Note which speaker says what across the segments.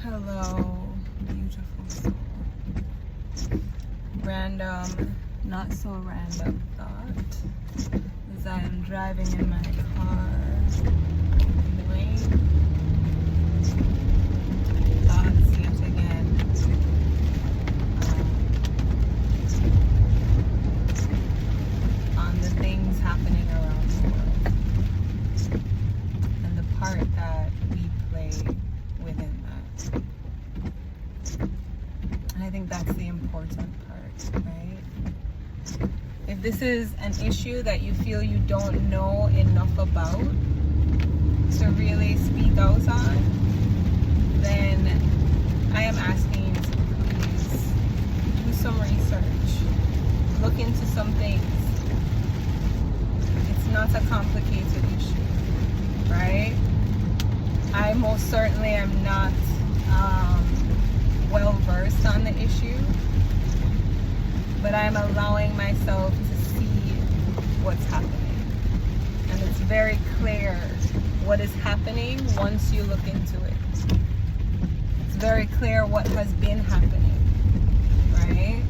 Speaker 1: Hello, beautiful soul. Random, not so random thought. As I am driving in my car in the rain. Thoughts yet again. On the things happening around the world. And the part that we play within that. And I think that's the important part, right? If this is an issue that you feel you don't know enough about to really speak out on, then I am asking you to please do some research. Look into some things. It's not a complicated issue, right? I most certainly am not well versed on the issue, but I'm allowing myself to see what's happening. And it's very clear what is happening once you look into it. It's very clear what has been happening, right?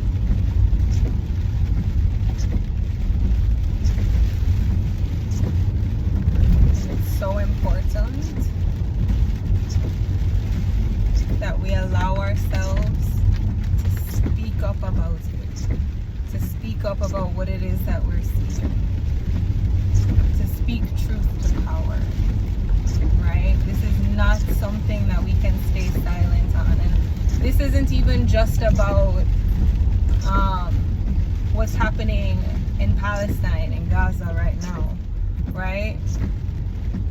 Speaker 1: And it's so important that we allow ourselves to speak up about it, to speak up about what it is that we're seeing, to speak truth to power, right? This is not something that we can stay silent on. And this isn't even just about what's happening in Palestine, in Gaza right now, right?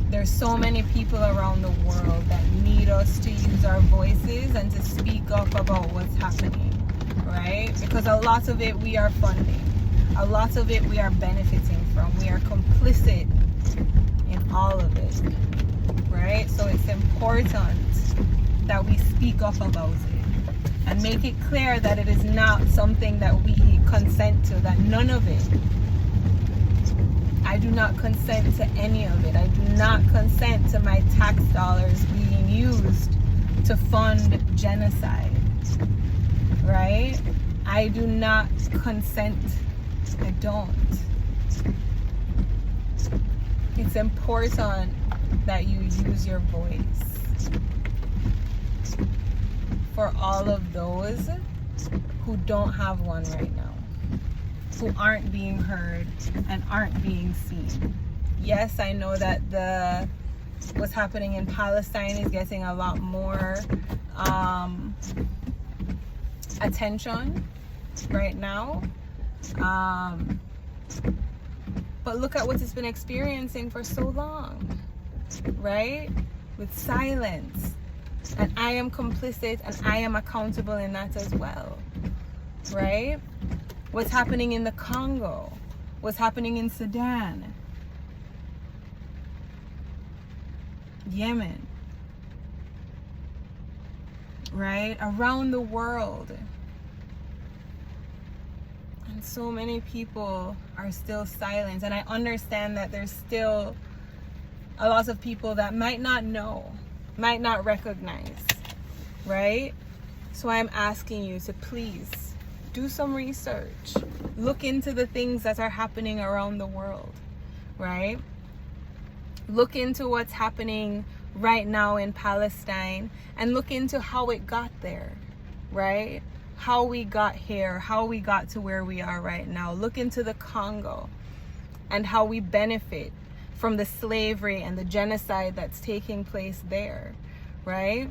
Speaker 1: There's so many people around the world that need us to use our voices and to speak up about what's happening, right? Because a lot of it we are funding. A lot of it we are benefiting from. We are complicit in all of it, right? So it's important that we speak up about it and make it clear that it is not something that we consent to, that none of it. I do not consent to any of it. I do not consent to my tax dollars being used to fund genocide, right? I do not consent. I don't. It's important that you use your voice for all of those who don't have one right now, who aren't being heard and aren't being seen. Yes, I know that what's happening in Palestine is getting a lot more attention right now. But look at what it's been experiencing for so long, right? With silence. And I am complicit and I am accountable in that as well, right? What's happening in the Congo? What's happening in Sudan? Yemen, right? Around the world. And so many people are still silent. And I understand that there's still a lot of people that might not know, might not recognize, right? So I'm asking you to please do some research. Look into the things that are happening around the world, right? Look into what's happening right now in Palestine and look into how it got there, right? How we got here, how we got to where we are right now. Look into the Congo and how we benefit from the slavery and the genocide that's taking place there, right?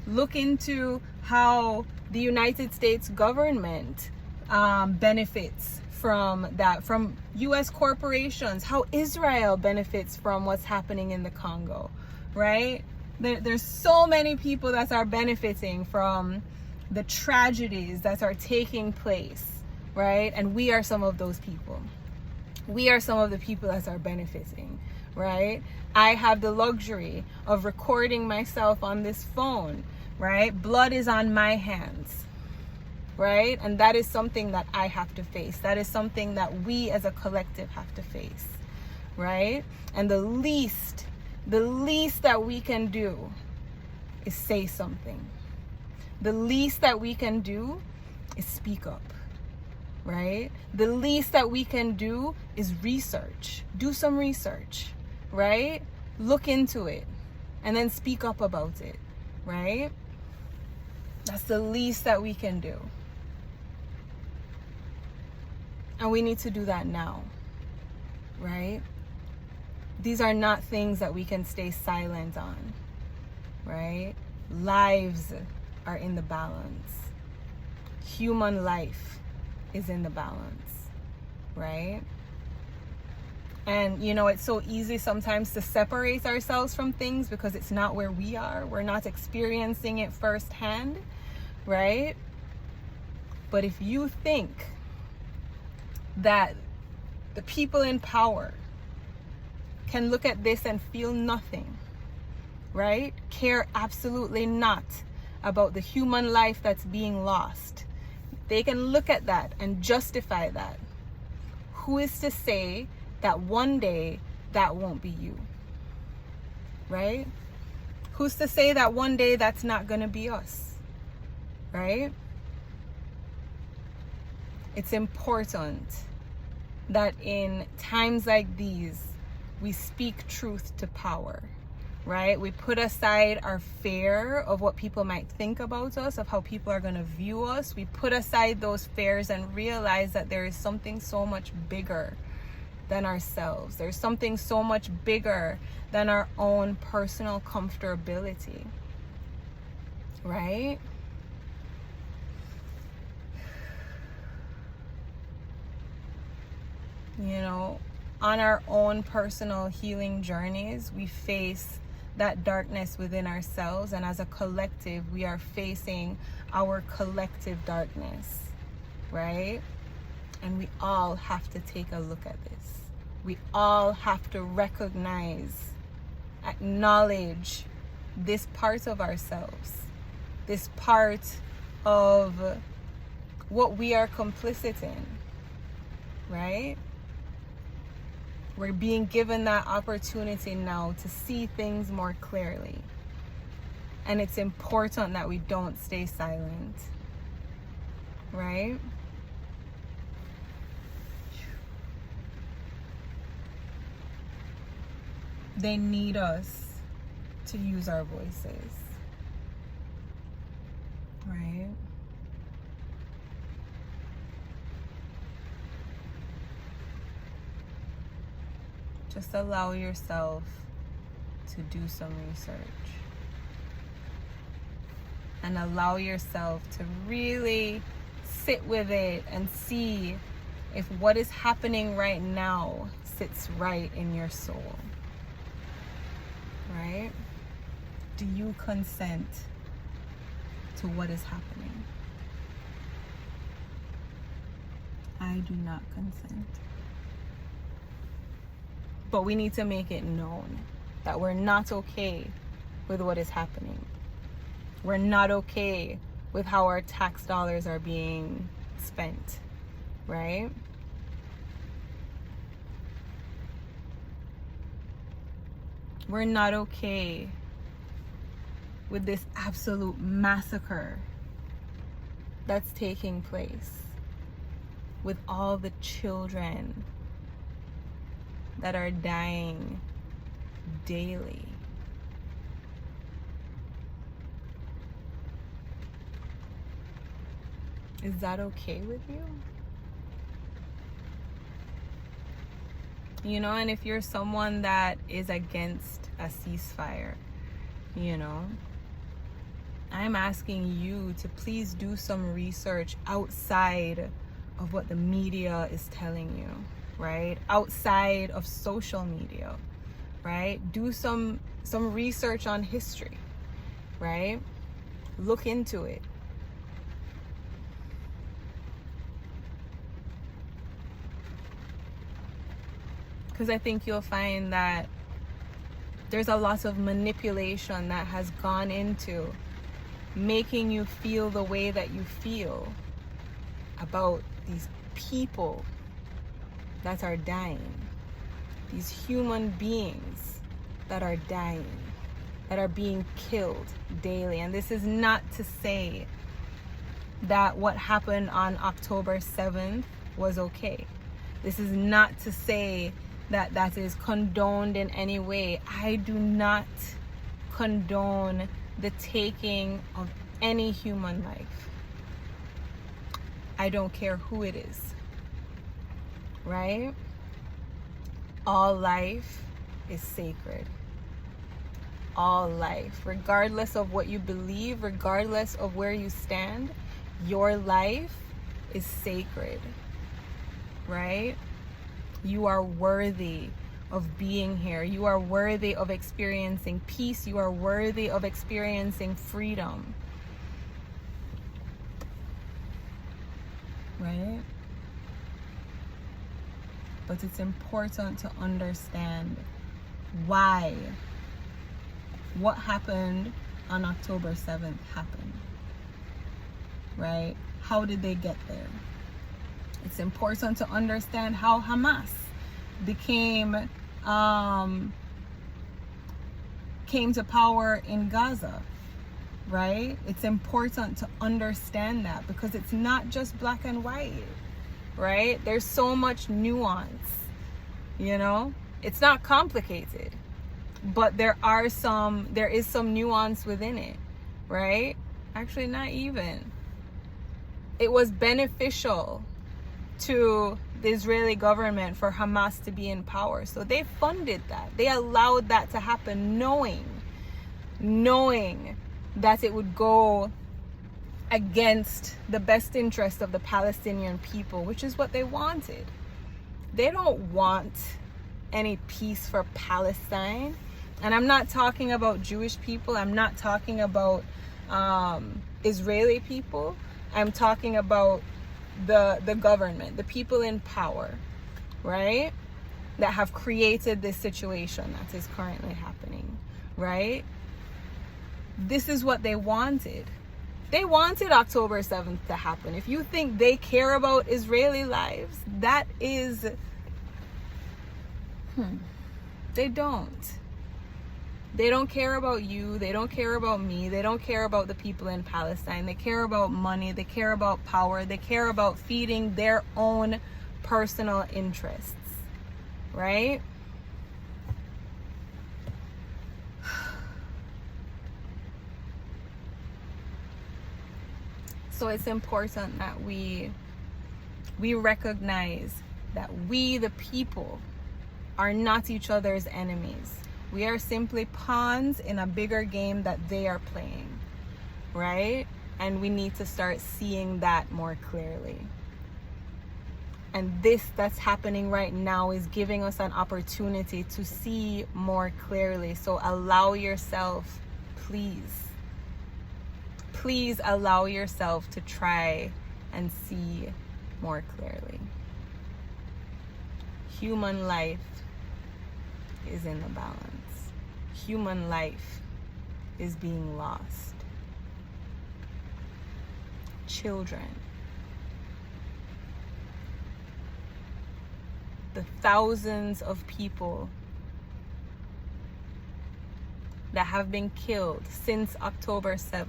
Speaker 1: Look into how the United States government benefits from that, from U.S. corporations, how Israel benefits from what's happening in the Congo, right? There's so many people that are benefiting from the tragedies that are taking place, right? And we are some of those people. We are some of the people that are benefiting, right? I have the luxury of recording myself on this phone, right? Blood is on my hands, right? And that is something that I have to face. That is something that we as a collective have to face, right? And the least that we can do is say something, The least that we can do is speak up, right? The least that we can do is research. Do some research, right? Look into it and then speak up about it, right? That's the least that we can do. And we need to do that now, right? These are not things that we can stay silent on, right? Lives are in the balance. Human life is in the balance, right? And it's so easy sometimes to separate ourselves from things because it's not where we are. We're not experiencing it firsthand, right? But if you think that the people in power can look at this and feel nothing, right? Care absolutely not about the human life that's being lost. They can look at that and justify that. Who is to say that one day that won't be you, right? Who's to say that one day that's not gonna be us, right? It's important that in times like these, we speak truth to power, right? We put aside our fear of what people might think about us, of how people are going to view us. We put aside those fears and realize that there is something so much bigger than ourselves. There's something so much bigger than our own personal comfortability, right? On our own personal healing journeys, we face that darkness within ourselves, and as a collective, we are facing our collective darkness, right? And we all have to take a look at this. We all have to recognize, acknowledge this part of ourselves, this part of what we are complicit in, right? We're being given that opportunity now to see things more clearly. And it's important that we don't stay silent, right? They need us to use our voices, right? Just allow yourself to do some research and allow yourself to really sit with it and see if what is happening right now sits right in your soul, right? Do you consent to what is happening? I do not consent. But we need to make it known that we're not okay with what is happening. We're not okay with how our tax dollars are being spent, right? We're not okay with this absolute massacre that's taking place, with all the children that are dying daily. Is that okay with you? And if you're someone that is against a ceasefire, I'm asking you to please do some research outside of what the media is telling you, right? Outside of social media, right? Do some research on history, right? Look into it. Because I think you'll find that there's a lot of manipulation that has gone into making you feel the way that you feel about these people that are dying, these human beings that are dying, that are being killed daily. And this is not to say that what happened on October 7th was okay. This is not to say that that is condoned in any way. I do not condone the taking of any human life. I don't care who it is, right? All life is sacred. All life, regardless of what you believe, regardless of where you stand, your life is sacred, right? You are worthy of being here. You are worthy of experiencing peace. You are worthy of experiencing freedom, right? But it's important to understand why what happened on October 7th happened, right? How did they get there? It's important to understand how Hamas came to power in Gaza, right? It's important to understand that, because it's not just black and white, right? There's so much nuance, you know? It's not complicated, but there is some nuance within it, right? Actually, not even. It was beneficial to the Israeli government for Hamas to be in power. So they funded that. They allowed that to happen, knowing that it would go against the best interest of the Palestinian people, which is what they wanted. They don't want any peace for Palestine. And I'm not talking about Jewish people. I'm not talking about Israeli people. I'm talking about the government, the people in power, right? That have created this situation that is currently happening, right? This is what they wanted. They wanted October 7th to happen. If you think they care about Israeli lives, that is... They don't. They don't care about you. They don't care about me. They don't care about the people in Palestine. They care about money. They care about power. They care about feeding their own personal interests, right? So it's important that we recognize that we, the people, are not each other's enemies. We are simply pawns in a bigger game that they are playing, right? And we need to start seeing that more clearly. And this that's happening right now is giving us an opportunity to see more clearly. So allow yourself, please allow yourself to try and see more clearly. Human life is in the balance. Human life is being lost. Children. The thousands of people that have been killed since October 7th.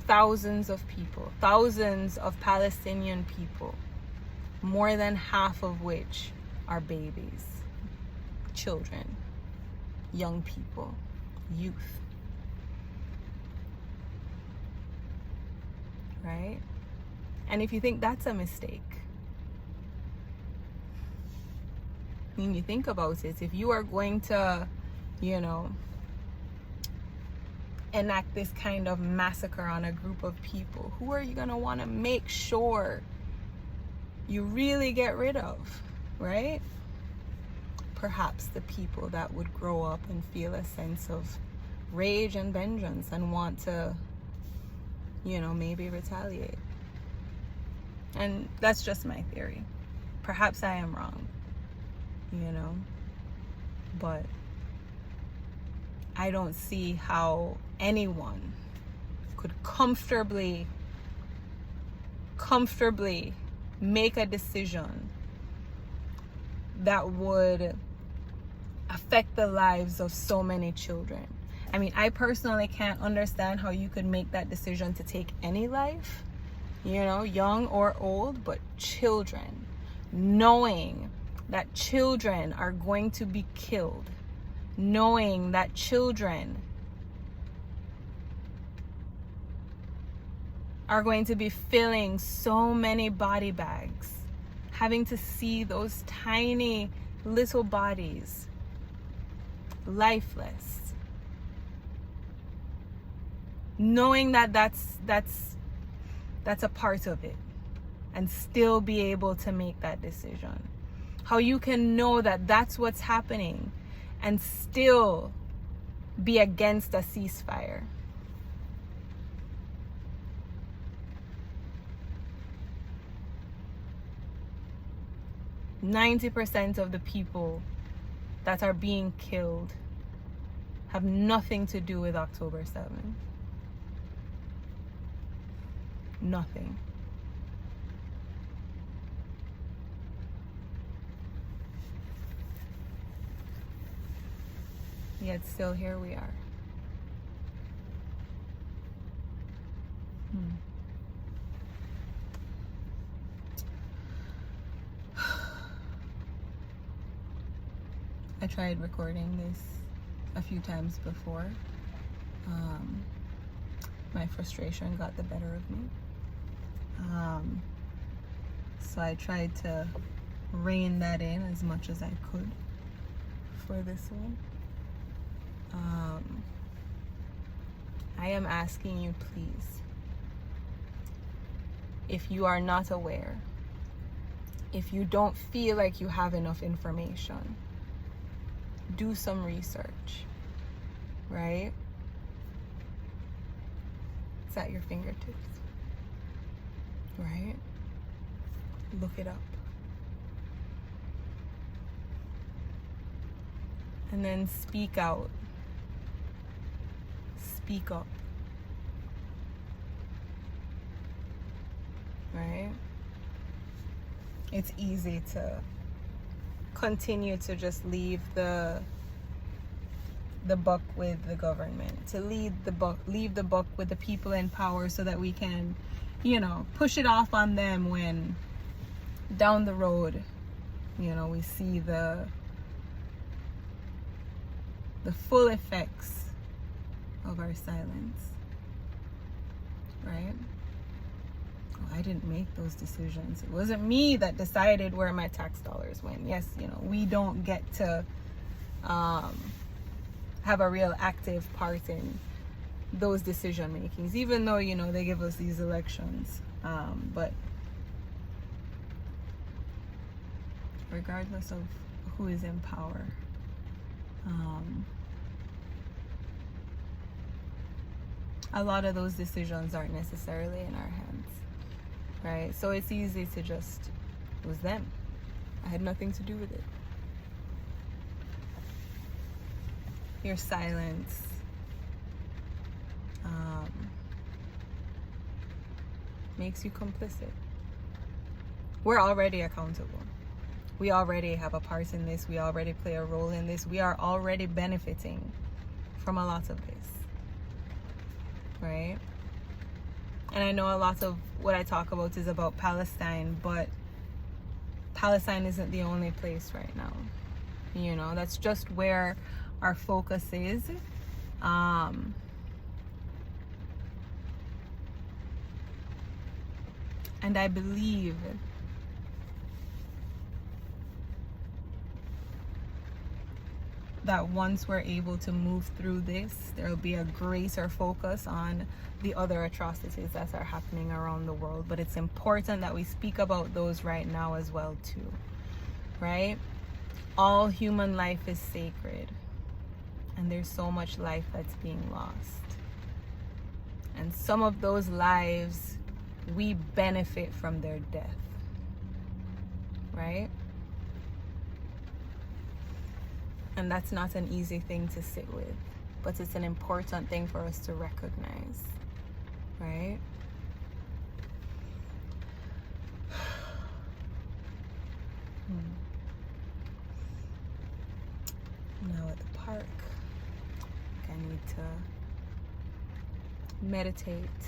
Speaker 1: Thousands of people, thousands of Palestinian people, more than half of which are babies, children, young people, youth, right? And if you think that's a mistake, when you think about it, if you are going to, enact this kind of massacre on a group of people, who are you going to want to make sure you really get rid of, right? Perhaps the people that would grow up and feel a sense of rage and vengeance and want to, maybe retaliate. And that's just my theory. Perhaps I am wrong, but I don't see how anyone could comfortably make a decision that would affect the lives of so many children. I mean, I personally can't understand how you could make that decision to take any life, you know, young or old, but children, knowing that children are going to be killed, knowing that children are going to be filling so many body bags, having to see those tiny little bodies lifeless, knowing that that's a part of it, and still be able to make that decision. How you can know that that's what's happening and still be against a ceasefire. %90 of the people that are being killed have nothing to do with October 7th. Nothing. Yet still here we are. I tried recording this a few times before. My frustration got the better of me. So I tried to rein that in as much as I could for this one. I am asking you, please, if you are not aware, if you don't feel like you have enough information, do some research, right? It's at your fingertips, right? Look it up. And then speak out. Speak up. Right? It's easy to continue to just leave the buck with the government, to leave the buck with the people in power, so that we can, you know, push it off on them when down the road, you know, we see the full effects of our silence, right? Oh, I didn't make those decisions. It wasn't me that decided where my tax dollars went. Yes, you know, we don't get to have a real active part in those decision makings, even though, you know, they give us these elections. But regardless of who is in power, a lot of those decisions aren't necessarily in our hands, right? So it's easy to just, it was them. I had nothing to do with it. Your silence makes you complicit. We're already accountable. We already have a part in this. We already play a role in this. We are already benefiting from a lot of this, right? And I know a lot of what I talk about is about Palestine, but Palestine isn't the only place right now. You know, that's just where our focus is. And I believe that once we're able to move through this, there will be a greater focus on the other atrocities that are happening around the world. But it's important that we speak about those right now as well too, right? All human life is sacred, and there's so much life that's being lost. And some of those lives, we benefit from their death, right? And that's not an easy thing to sit with, but it's an important thing for us to recognize, right? park. I need to meditate,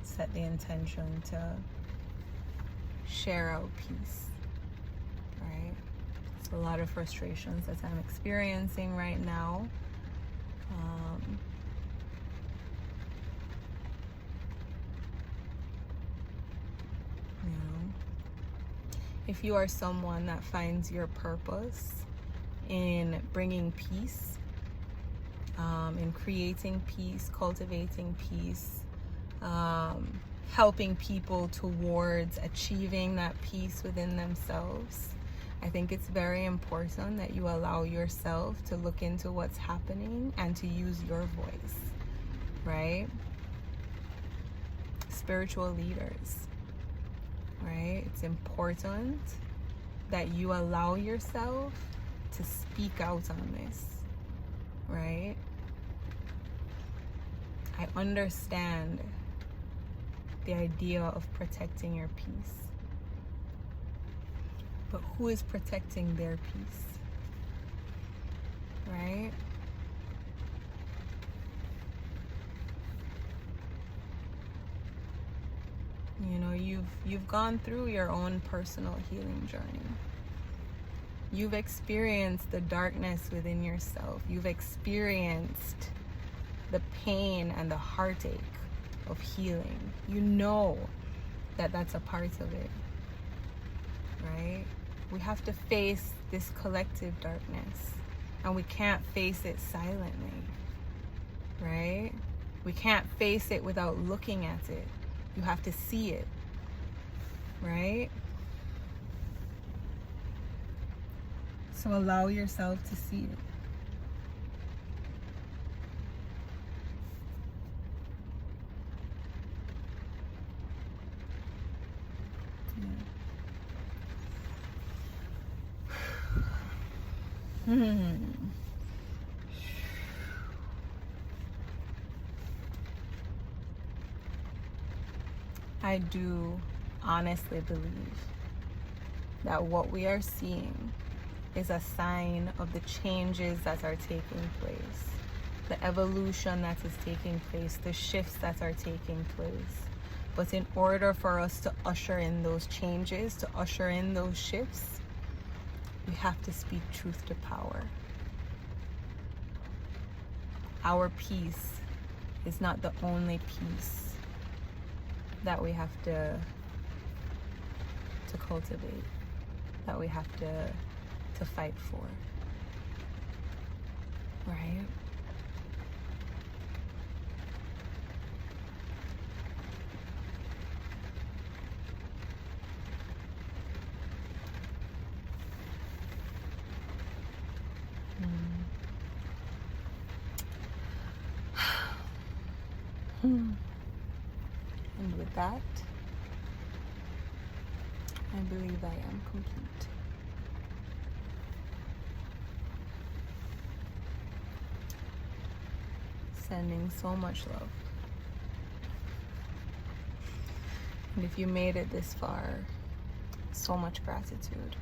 Speaker 1: set the intention to share out peace, right? It's a lot of frustrations that I'm experiencing right now. You know, if you are someone that finds your purpose in bringing peace, in creating peace, cultivating peace, helping people towards achieving that peace within themselves, I think it's very important that you allow yourself to look into what's happening and to use your voice, right? Spiritual leaders, right? It's important that you allow yourself to speak out on this, right? I understand the idea of protecting your peace, but who is protecting their peace, right? You know, you've gone through your own personal healing journey. You've experienced the darkness within yourself. You've experienced the pain and the heartache of healing. You know that that's a part of it, right? We have to face this collective darkness, and we can't face it silently, right? We can't face it without looking at it. You have to see it, right? So allow yourself to see it. I do honestly believe that what we are seeing is a sign of the changes that are taking place, the evolution that is taking place, the shifts that are taking place. But in order for us to usher in those changes, to usher in those shifts, we have to speak truth to power. Our peace is not the only peace that we have to cultivate, that we have to fight for, right? And with that, I believe I am complete. Sending so much love. And if you made it this far, so much gratitude.